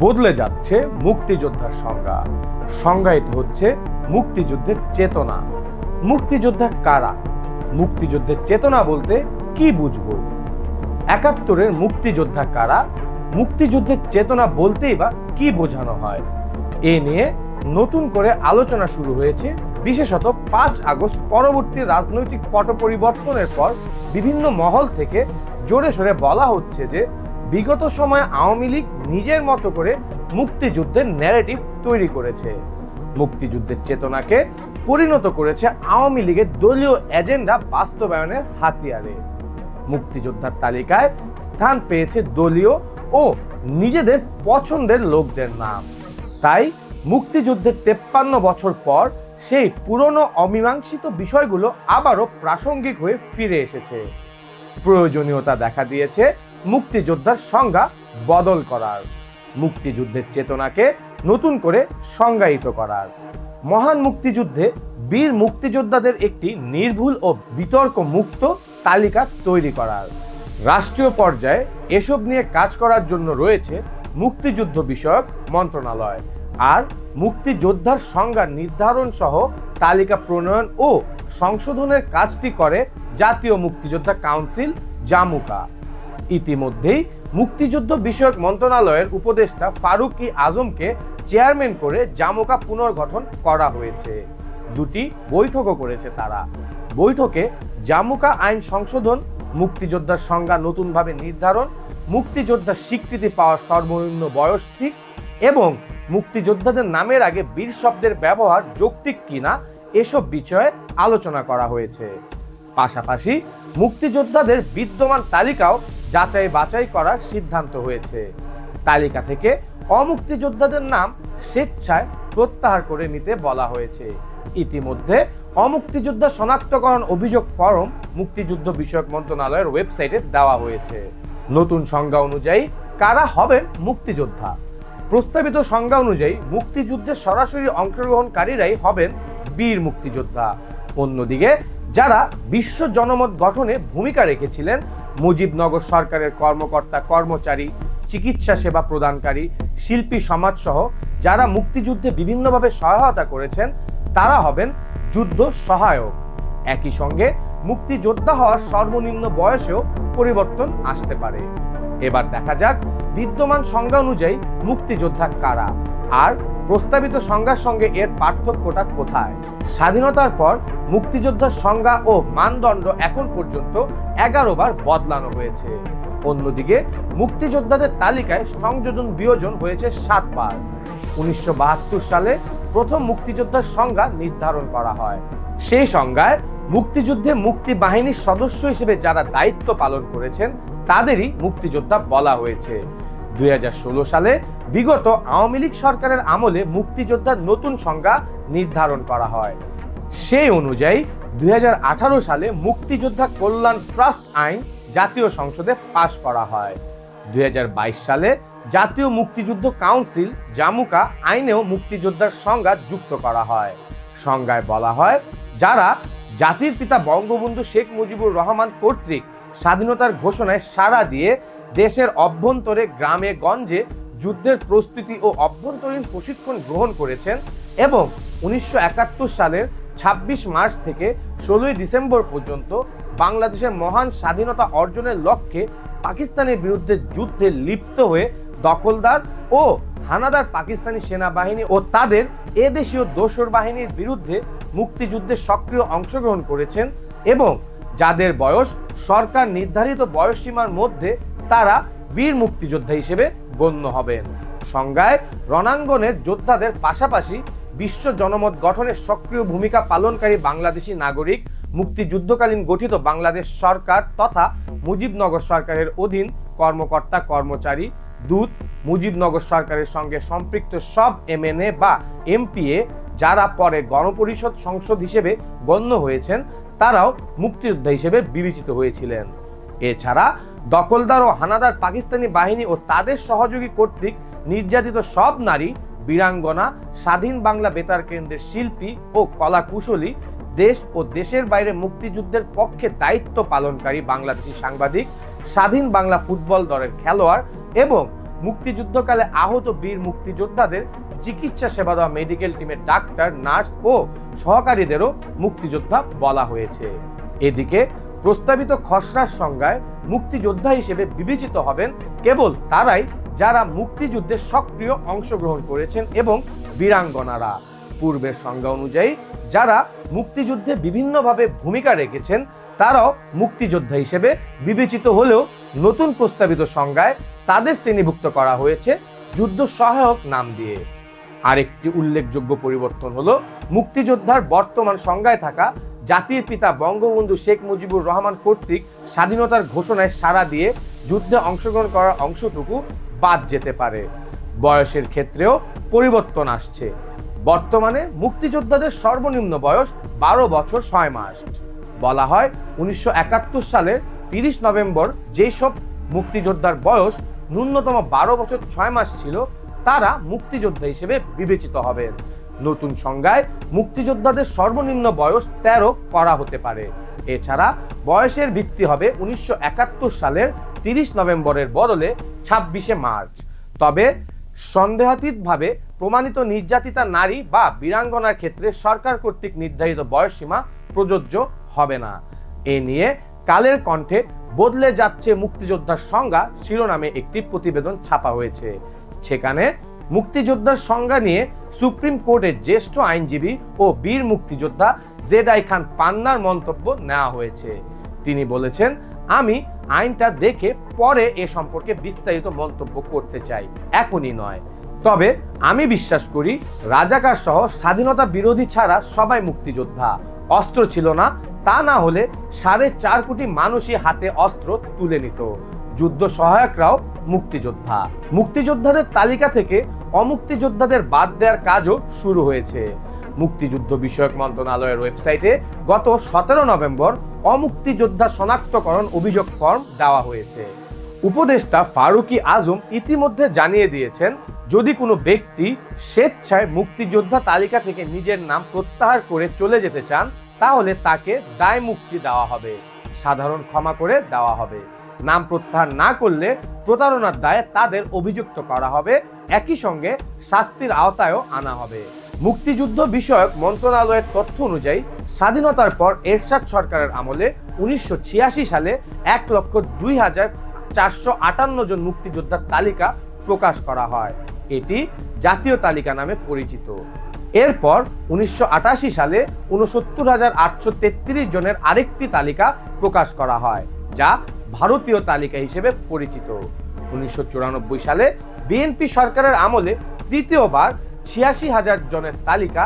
বদলে যাচ্ছে মুক্তিযোদ্ধার সংজ্ঞা। সংজ্ঞায়িত হচ্ছে মুক্তিযুদ্ধের চেতনা। মুক্তিযোদ্ধা কারা? মুক্তিযুদ্ধের চেতনা বলতে কি বুঝবো? ৭১-এর মুক্তিযোদ্ধা কারা? মুক্তিযুদ্ধের চেতনা বলতেই বা কি বোঝানো হয়? এ নিয়ে নতুন করে আলোচনা শুরু হয়েছে, বিশেষত ৫ আগস্ট পরবর্তী রাজনৈতিক পট পরিবর্তনের পর বিভিন্ন মহল থেকে জোরে সোরে বলা হচ্ছে যে বিগত সময়ে আওয়ামী লীগ নিজের মতো করে মুক্তিযুদ্ধের ন্যারেটিভ তৈরি করেছে, মুক্তিযুদ্ধের চেতনাকে পরিণত করেছে আওয়ামী লীগের দলীয় এজেন্ডা বাস্তবায়নের হাতিয়ারে। মুক্তিযোদ্ধার তালিকায় স্থান পেয়েছে দলীয় ও নিজেদের পছন্দের লোকদের নাম। তাই মুক্তিযুদ্ধের ৫৩ বছর পর সেই পুরনো অমীমাংসিত বিষয়গুলো আবারও প্রাসঙ্গিক হয়ে ফিরে এসেছে। প্রয়োজনীয়তা দেখা দিয়েছে মুক্তিযোদ্ধার সংজ্ঞা বদল করার, মুক্তিযুদ্ধের চেতনাকে নতুন করে সংজ্ঞায়িত করার, মহান মুক্তিযুদ্ধে বীর মুক্তিযোদ্ধাদের একটি নির্ভুল ও বিতর্ক মুক্ত তালিকা তৈরি করার। রাষ্ট্রীয় পর্যায়ে এসব নিয়ে কাজ করার জন্য রয়েছে মুক্তিযুদ্ধ বিষয়ক মন্ত্রণালয়, আর মুক্তিযোদ্ধার সংজ্ঞা নির্ধারণ সহ তালিকা প্রণয়ন ও সংশোধনের কাজটি করে জাতীয় মুক্তিযোদ্ধা কাউন্সিল জামুকা। ইতিমধ্যেই মুক্তিযুদ্ধ বিষয়ক মন্ত্রণালয়ের উপদেষ্টা ফারুক-ই আজমকে চেয়ারম্যান করে জামুকা পুনর্গঠন করা হয়েছে। দুটি বৈঠকও করেছে তারা। বৈঠকে জামুকা আইন সংশোধন, মুক্তিযোদ্ধার সংজ্ঞা নতুনভাবে নির্ধারণ, মুক্তিযোদ্ধার স্বীকৃতি পাওয়ার সর্বনিম্ন বয়স ঠিক এবং মুক্তিযোদ্ধাদের নামের আগে বীর শব্দের ব্যবহার যৌক্তিক কিনা এসব বিষয়ে আলোচনা করা হয়েছে। পাশাপাশি মুক্তিযোদ্ধাদের বিদ্যমান তালিকাও যাচাই বাছাই করার সিদ্ধান্ত হয়েছে। তালিকা থেকে অমুক্তিযোদ্ধাদের নাম স্বেচ্ছায় প্রত্যাহার করে নিতে বলা হয়েছে। ইতিমধ্যে অমুক্তিযোদ্ধা শনাক্তকরণ অভিযোগ ফরম মুক্তিযুদ্ধ বিষয়ক মন্ত্রণালয়ের ওয়েবসাইটে দেওয়া হয়েছে। নতুন সংজ্ঞা অনুযায়ী কারা হবেন মুক্তিযোদ্ধা? প্রস্তাবিত সংজ্ঞা অনুযায়ী মুক্তিযুদ্ধে সরাসরি অংশগ্রহণকারীরাই হবেন বীর মুক্তিযোদ্ধা। অন্যদিকে যারা বিশ্ব জনমত গঠনে ভূমিকা রেখেছিলেন, মুজিবনগর সরকারের কর্মকর্তা কর্মচারী, চিকিৎসা সেবা প্রদানকারী, শিল্পী সমাজ সহ যারা মুক্তিযুদ্ধে বিভিন্নভাবে সহায়তা করেছেন, তারা হবেন যুদ্ধ সহায়ক। একই সঙ্গে মুক্তিযোদ্ধা হওয়ার সর্বনিম্ন বয়সেও পরিবর্তন আসতে পারে। এবার দেখা যাক বিদ্যমান সংজ্ঞা অনুযায়ী মুক্তিযোদ্ধা কারা আর প্রস্তাবিত সংজ্ঞার সঙ্গে এর পার্থক্যটা কোথায়। স্বাধীনতার পর মুক্তিযোদ্ধার সংজ্ঞা ও মানদণ্ড এখন পর্যন্ত 11 বার বদলানো হয়েছে। অন্যদিকে মুক্তিযোদ্ধাদের তালিকায় সংযোজন বিয়োজন হয়েছে 7 বার। 1972 সালে প্রথম মুক্তিযোদ্ধার সংজ্ঞা নির্ধারণ করা হয়। সেই সংজ্ঞায় মুক্তিযুদ্ধে মুক্তি বাহিনীর সদস্য হিসেবে যারা দায়িত্ব পালন করেছেন তাদেরই মুক্তিযোদ্ধা বলা হয়েছে। 2016 সালে বিগত আওয়ামী লীগ সরকারের আমলে মুক্তিযোদ্ধার নতুন সংজ্ঞা নির্ধারণ করা হয়। সেই অনুযায়ী 2018 সালে মুক্তিযোদ্ধা কল্যাণ ট্রাস্ট আইন জাতীয় সংসদে পাশ করা হয়। 2022 সালে জাতীয় মুক্তিযুদ্ধ কাউন্সিল জামুকা আইনেও মুক্তিযোদ্ধার সংজ্ঞা যুক্ত করা হয়। সংজ্ঞায় বলা হয়, যারা জাতির পিতা বঙ্গবন্ধু শেখ মুজিবুর রহমান কর্তৃক স্বাধীনতার ঘোষণায় সাড়া দিয়ে দেশের অভ্যন্তরে গ্রামে গঞ্জে যুদ্ধের প্রস্তুতি ও অভ্যন্তরীণ প্রশিক্ষণ গ্রহণ করেছেন এবং 1971 সালের 26 মার্চ থেকে 16 ডিসেম্বর পর্যন্ত বাংলাদেশের মহান স্বাধীনতা অর্জনের লক্ষ্যে পাকিস্তানের বিরুদ্ধে যুদ্ধে লিপ্ত হয়ে দখলদার ও হানাদার পাকিস্তানি সেনাবাহিনী ও তাদের এদেশীয় দোসর বাহিনীর বিরুদ্ধে মুক্তিযুদ্ধে সক্রিয় অংশগ্রহণ করেছেন এবং যাদের বয়স সরকার নির্ধারিত বয়সসীমার মধ্যে, তারা বীর মুক্তিযোদ্ধা হিসেবে গণ্য হবেন। সংজ্ঞায় রণাঙ্গনের যোদ্ধাদের পাশাপাশি বিশ্ব জনমত গঠনে সক্রিয় ভূমিকা পালনকারী বাংলাদেশি নাগরিক, মুক্তিযুদ্ধকালীন গঠিত বাংলাদেশ সরকার তথা মুজিবনগর সরকারের অধীন কর্মকর্তা কর্মচারী, দূত, মুজিবনগর সরকারের সঙ্গে সম্পৃক্ত সব এমএনএ বা এমপিএ যারা পরে গণপরিষদ সংসদ হিসেবে গণ্য হয়েছেন, তারাও মুক্তিযোদ্ধা হিসেবে বিবেচিত হয়েছিলেন। এছাড়া দখলদার ও হানাদার পাকিস্তানি বাহিনী ও তাদের সহযোগী কর্তৃক নির্যাতিত সব নারী, বীরাঙ্গনা, স্বাধীন বাংলা বেতার কেন্দ্রের শিল্পী ও কলা কুশলী, দেশ ও দেশের বাইরে মুক্তিযুদ্ধের পক্ষে দায়িত্ব পালনকারী বাংলাদেশি সাংবাদিক, স্বাধীন বাংলা ফুটবল দলের খেলোয়াড় এবং মুক্তিযুদ্ধকালে আহত বীর মুক্তিযোদ্ধাদের চিকিৎসা সেবা দেওয়া মেডিকেল টিমের ডাক্তার, নার্স ও সহকারীদেরও মুক্তিযোদ্ধা বলা হয়েছে। এদিকে প্রস্তাবিত খসড়ার সংজ্ঞায় মুক্তিযোদ্ধা হিসেবে বিবেচিত হবেন কেবল তারাই যারা মুক্তিযুদ্ধে সক্রিয় অংশগ্রহণ করেছেন এবং বীরাঙ্গনারা। পূর্বের সংজ্ঞা অনুযায়ী যারা মুক্তিযুদ্ধে বিভিন্নভাবে ভূমিকা রেখেছেন তারাও মুক্তিযোদ্ধা হিসেবে বিবেচিত হলেও নতুন প্রস্তাবিত সংজ্ঞায় তাদের শ্রেণীভুক্ত করা হয়েছে যুদ্ধ সহায়ক নাম দিয়ে। আরেকটি উল্লেখযোগ্য পরিবর্তন হলো মুক্তিযোদ্ধার বর্তমান সংজ্ঞায় থাকা জাতির পিতা বঙ্গবন্ধু শেখ মুজিবুর রহমান কর্তৃক স্বাধীনতার ঘোষণায় সাড়া দিয়ে যুদ্ধে অংশগ্রহণ করার অংশটুকু বাদ যেতে পারে। বয়সের ক্ষেত্রেও পরিবর্তন আসছে। বর্তমানে মুক্তিযোদ্ধাদের সর্বনিম্ন বয়স 12 বছর 6 মাস। বলা হয় 1971 সালের 30 নভেম্বর যেসব মুক্তিযোদ্ধার বয়স ন্যূনতম 12 বছর 6 মাস ছিল তারা মুক্তিযোদ্ধা হিসেবে বিবেচিত হবেন। নতুন সংজ্ঞায় মুক্তিযোদ্ধাদের সর্বনিম্ন বয়স 13 করা হতে পারে। এছাড়া বয়সের ভিত্তি হবে 1971 সালের 30 নভেম্বরের বদলে 26 মার্চ। তবে সন্দেহাতীতভাবে প্রমাণিত নির্যাতিতা নারী বা বীরাঙ্গনার ক্ষেত্রে সরকার কর্তৃক নির্ধারিত বয়সসীমা প্রযোজ্য হবে না। এ নিয়ে কালের কণ্ঠে বদলে যাচ্ছে মুক্তিযোদ্ধার সংজ্ঞা শিরোনামে একটি প্রতিবেদন ছাপা হয়েছে। সেখানে মুক্তিযোদ্ধার সংজ্ঞা নিয়ে সুপ্রিম কোর্টের জ্যেষ্ঠ আইনজীবী ও বীর মুক্তিযোদ্ধা জেডাই খান পান্নার মন্তব্য নেওয়া হয়েছে। তিনি বলেছেন, আমি আইনটা দেখে পরে এ সম্পর্কে বিস্তারিত মন্তব্য করতে চাই, এখনই নয়। তবে আমি বিশ্বাস করি রাজাকার সহ স্বাধীনতা বিরোধী ছাড়া সবাই মুক্তিযোদ্ধা। অস্ত্র ছিল না, তা না হলে 4.5 কোটি মানুষই হাতে অস্ত্র তুলে নিত। যুদ্ধ সহায়করাও মুক্তিযোদ্ধা। মুক্তিযোদ্ধাদের তালিকা থেকে অমুক্তিযোদ্ধাদের বাদ দেওয়ার কাজও শুরু হয়েছে। মুক্তিযুদ্ধ বিষয়ক মন্ত্রণালয়ের ওয়েবসাইটে গত 17 নভেম্বর অমুক্তিযোদ্ধা শনাক্তকরণ অভিযোগ ফর্ম দেওয়া হয়েছে। উপদেষ্টা ফারুকী আজম ইতিমধ্যে জানিয়ে দিয়েছেন, যদি কোনো ব্যক্তি স্বেচ্ছায় মুক্তিযোদ্ধা তালিকা থেকে নিজের নাম প্রত্যাহার করে চলে যেতে চান তাহলে তাকে দায় মুক্তি দেওয়া হবে, সাধারণ ক্ষমা করে দেওয়া হবে। নাম প্রত্যাহার না করলে প্রতারণার দায়ে তাদের অভিযুক্ত করা হবে, একই সঙ্গে শাস্তির আওতায়ও আনা হবে। মুক্তিযুদ্ধ বিষয়ক মন্ত্রণালয়ের তথ্য অনুযায়ী স্বাধীনতার পর এরশাদ সরকারের আমলে 1986 সালে 1,02,458 জন মুক্তিযোদ্ধার তালিকা প্রকাশ করা হয়। এটি জাতীয় তালিকা নামে পরিচিত। এরপর 1988 সালে 69,833 জনের আরেকটি তালিকা প্রকাশ করা হয়, যা ভারতীয় তালিকা হিসেবে পরিচিত। 1994 সালে বিএনপি সরকারের আমলে তৃতীয়বার 86,000 জনের তালিকা।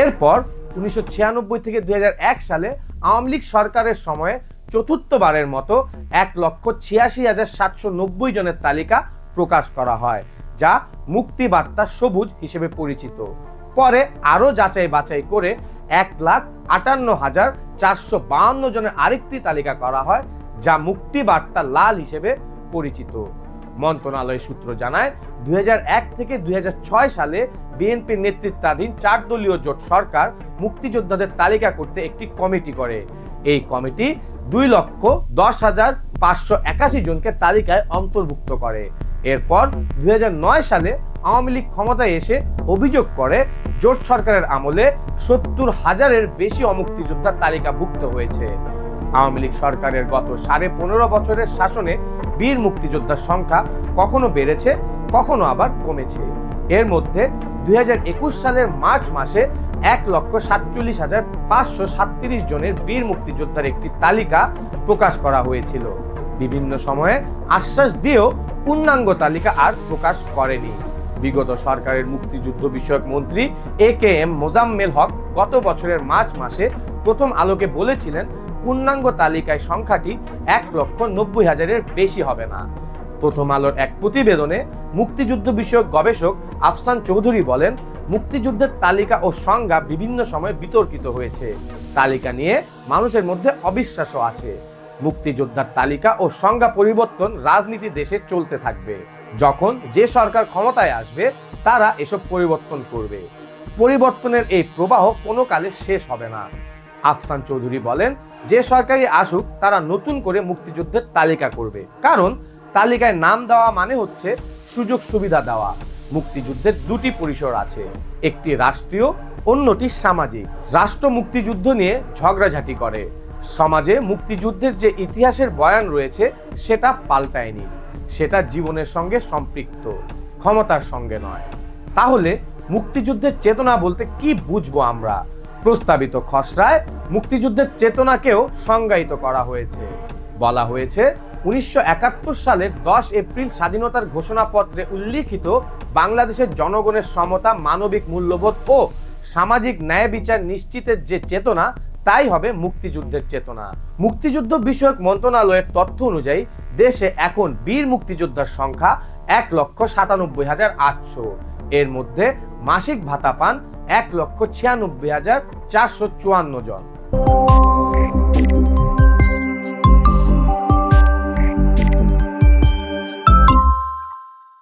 এরপর 1996 থেকে 2001 সালে আওয়ামী লীগ সরকারের সময়ে চতুর্থবারের মতো 1,86,790 জনের তালিকা প্রকাশ করা হয়, যা মুক্তিবার্তা সবুজ হিসেবে পরিচিত। পরে আরও যাচাই বাছাই করে 1,58,452 জনের আরেকটি তালিকা করা হয়, যা মুক্তিবার্তা লাল হিসেবে পরিচিত। মন্ত্রণালয় সূত্র জানায়, 2001 থেকে 2006 সালে বিএনপি নেতৃত্বাধীন 4 দলীয় জোট সরকার মুক্তিযোদ্ধাদের তালিকা করতে একটি কমিটি করে। এই কমিটি 2,10,581 জনকে তালিকায় অন্তর্ভুক্ত করে। এরপর 2009 সালে আওয়ামী লীগ ক্ষমতায় এসে অভিযোগ করে জোট সরকারের আমলে 70,000-এর বেশি অমুক্তিযোদ্ধার তালিকাভুক্ত হয়েছে। আওয়ামী লীগ সরকারের গত 15.5 বছরের শাসনে বীর মুক্তিযোদ্ধার সংখ্যা কখনো বেড়েছে, কখনো আবার কমেছে। এর মধ্যে 2021 সালের মার্চ মাসে 1,47,537 জনের বীর মুক্তিযোদ্ধার একটি তালিকা প্রকাশ করা হয়েছিল। বিভিন্ন সময়ে আশ্বাস দিয়েও পূর্ণাঙ্গ তালিকা আর প্রকাশ করেনি। বিগত সরকারের মুক্তিযুদ্ধ বিষয়ক মন্ত্রী AKM মোজাম্মেল হক গত বছরের মার্চ মাসে প্রথম আলোকে বলেছিলেন, পূর্ণাঙ্গ তালিকায় সংখ্যাটি 1,90,000-এর বেশি হবে না। প্রথম আলোর এক প্রতিবেদনে মুক্তিযুদ্ধ বিষয়ক গবেষক আফসান চৌধুরী বলেন, মুক্তিযুদ্ধের তালিকা ও সংজ্ঞা বিভিন্ন সময় বিতর্কিত হয়েছে। তালিকা নিয়ে মানুষের মধ্যে অবিশ্বাসও আছে। মুক্তিযোদ্ধার তালিকা ও সংজ্ঞা পরিবর্তন রাজনীতি দেশে চলতে থাকবে। যখন যে সরকার ক্ষমতায় আসবে তারা এসব পরিবর্তন করবে। পরিবর্তনের এই প্রবাহ কোনো কালে শেষ হবে না। আফসান চৌধুরী বলেন, যে সরকারই আসুক তারা নতুন করে মুক্তিযুদ্ধের তালিকা করবে, কারণ তালিকায় নাম দেওয়া মানে হচ্ছে সুযোগ সুবিধা দেওয়া। মুক্তিযুদ্ধের দুটি পরিসর আছে, একটি রাষ্ট্রীয়, অন্যটি সামাজিক। রাষ্ট্র মুক্তিযুদ্ধ নিয়ে ঝগড়াঝাটি করে, সমাজে মুক্তিযুদ্ধের যে ইতিহাসের বয়ান রয়েছে সেটা পাল্টায়নি, সেটা জীবনের সঙ্গে সম্পৃক্ত, ক্ষমতার সঙ্গে নয়। তাহলে মুক্তিযুদ্ধের চেতনা বলতে কি বুঝবো আমরা? প্রস্তাবিত খসড়ায় মুক্তিযুদ্ধের চেতনাকেও সংজ্ঞায়িত করা হয়েছে। বলা হয়েছে 1971 সালের 10 এপ্রিল স্বাধীনতার ঘোষণাপত্রে উল্লিখিত বাংলাদেশের জনগণের সমতা, মানবিক মূল্যবোধ ও সামাজিক ন্যায় বিচার নিশ্চিতের যে চেতনা, তাই হবে মুক্তিযুদ্ধের চেতনা। মুক্তিযুদ্ধ বিষয়ক মন্ত্রণালয়ের তথ্য অনুযায়ী দেশে এখন বীর মুক্তিযোদ্ধার সংখ্যা 1,97,800। এর মধ্যে মাসিক ভাতা পান 1,96,454 জন।